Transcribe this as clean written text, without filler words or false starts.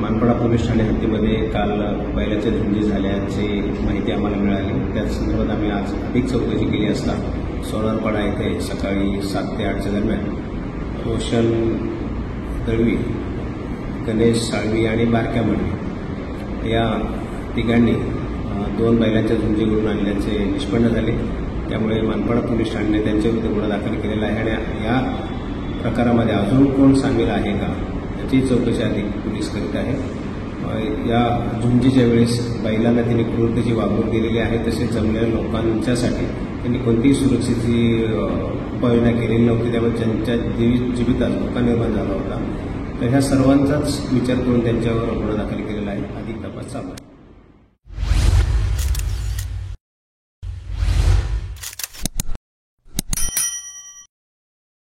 Manpada police Thane हद्दीमध्ये काल बैलाच्या झुंजी झाल्याची माहिती आम्हाला मिळाली। त्या संदर्भात आम्ही आज अधिक चौकशी केली असता सोनारपाडा येथे सकाळी 7 ते 8च्या दरम्यान रोशन दळवी, गणेश साळवी आणि बारक्या मडवी या तिघांनी 2 बैलांच्या झुंजी घडून आणल्याचे निष्पन्न झाले। त्यामुळे मानपाडा पोलीस ठाण्याने त्यांच्याविरुद्ध गुन्हा दाखल केलेला आहे आणि या प्रकारामध्ये अजून कोण सामील आहे का याची चौकशी अधिक पोलीस करीत आहे। या झुंजीच्या वेळेस बैलांना त्यांनी क्रूरतेची वागणूक दिलेली आहे, तसेच जमलेल्या लोकांच्यासाठी त्यांनी कोणतीही सुरक्षेची उपाययोजना केलेली नव्हती, त्यामुळे त्यांच्या जीवितात धोका निर्माण झाला होता। तर ह्या सर्वांचाच विचार करून त्यांच्यावर गुन्हा दाखल केलेला आहे। अधिक तपास चालू आहे।